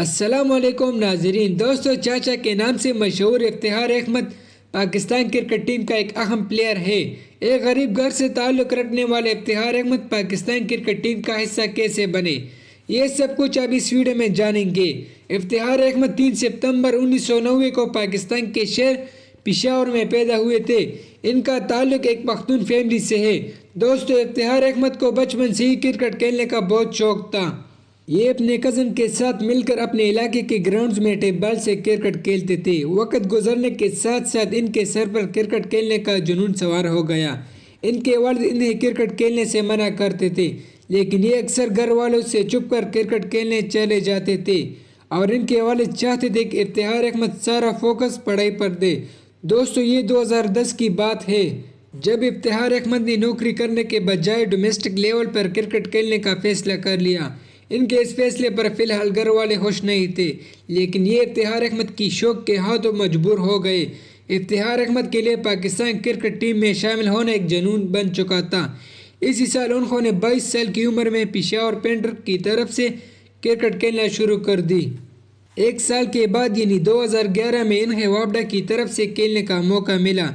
السلام علیکم ناظرین. دوستو چاچا کے نام سے مشہور افتخار احمد پاکستان کرکٹ ٹیم کا ایک اہم پلیئر ہے. ایک غریب گھر سے تعلق رکھنے والے افتخار احمد پاکستان کرکٹ ٹیم کا حصہ کیسے بنے، یہ سب کچھ اب اس ویڈیو میں جانیں گے. افتخار احمد 3 ستمبر 1990 کو پاکستان کے شہر پشاور میں پیدا ہوئے تھے. ان کا تعلق ایک پختون فیملی سے ہے. دوستو افتخار احمد کو بچپن سے ہی کرکٹ کھیلنے کا بہت شوق تھا. یہ اپنے کزن کے ساتھ مل کر اپنے علاقے کے گراؤنڈز میں ٹیپ بال سے کرکٹ کھیلتے تھے. وقت گزرنے کے ساتھ ساتھ ان کے سر پر کرکٹ کھیلنے کا جنون سوار ہو گیا. ان کے والد انہیں کرکٹ کھیلنے سے منع کرتے تھے، لیکن یہ اکثر گھر والوں سے چھپ کر کرکٹ کھیلنے چلے جاتے تھے اور ان کے والد چاہتے تھے کہ افتخار احمد سارا فوکس پڑھائی پر دے. دوستو یہ 2010 کی بات ہے جب افتخار احمد نے نوکری کرنے کے بجائے ڈومیسٹک لیول پر کرکٹ کھیلنے کا فیصلہ کر لیا. ان کے اس فیصلے پر فی الحال گھر والے خوش نہیں تھے، لیکن یہ افتخار احمد کی شوق کے ہاتھوں مجبور ہو گئے. افتخار احمد کے لیے پاکستان کرکٹ ٹیم میں شامل ہونا ایک جنون بن چکا تھا. اسی سال انہوں نے 22 سال کی عمر میں پشاور پینٹر کی طرف سے کرکٹ کھیلنا شروع کر دی. ایک سال کے بعد یعنی 2011 میں انہیں وابڈا کی طرف سے کھیلنے کا موقع ملا،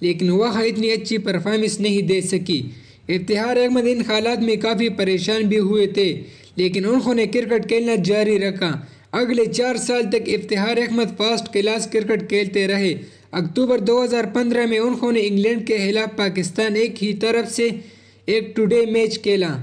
لیکن وہاں اتنی اچھی پرفارمنس نہیں دے سکی. افتخار احمد ان حالات میں کافی پریشان بھی ہوئے تھے، لیکن انہوں نے کرکٹ کھیلنا جاری رکھا. اگلے 4 سال تک Iftikhar Ahmed first class cricket کھیلتے رہے. اکتوبر 2015 میں انہوں نے انگلینڈ کے خلاف پاکستان ایک ہی طرف سے ایک ٹو ڈے میچ کھیلا.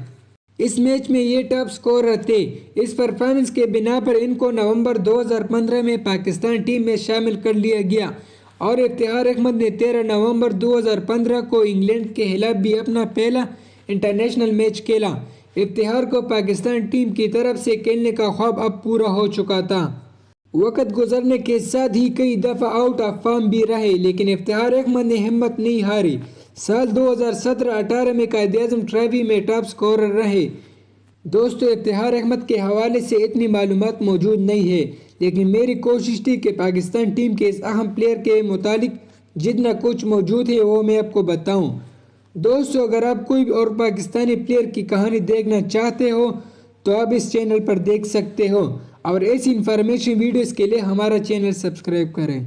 اس میچ میں یہ ٹاپ سکورر تھے. اس پرفارمنس کے بنا پر ان کو نومبر 2015 میں پاکستان ٹیم میں شامل کر لیا گیا اور افتخار احمد نے 13 نومبر 2015 کو انگلینڈ کے خلاف بھی اپنا پہلا انٹرنیشنل میچ کھیلا. افتخار کو پاکستان ٹیم کی طرف سے کھیلنے کا خواب اب پورا ہو چکا تھا. وقت گزرنے کے ساتھ ہی کئی دفعہ آؤٹ آف فارم بھی رہے، لیکن افتخار احمد نے ہمت نہیں ہاری. سال 2017-18 میں قائد اعظم ٹرافی میں ٹاپ سکورر رہے. دوستو افتخار احمد کے حوالے سے اتنی معلومات موجود نہیں ہے، لیکن میری کوشش تھی کہ پاکستان ٹیم کے اس اہم پلیئر کے متعلق جتنا کچھ موجود ہے وہ میں آپ کو بتاؤں. دوستو اگر آپ کوئی اور پاکستانی پلیئر کی کہانی دیکھنا چاہتے ہو تو آپ اس چینل پر دیکھ سکتے ہو، اور ایسی انفارمیشن ویڈیوز کے لیے ہمارا چینل سبسکرائب کریں.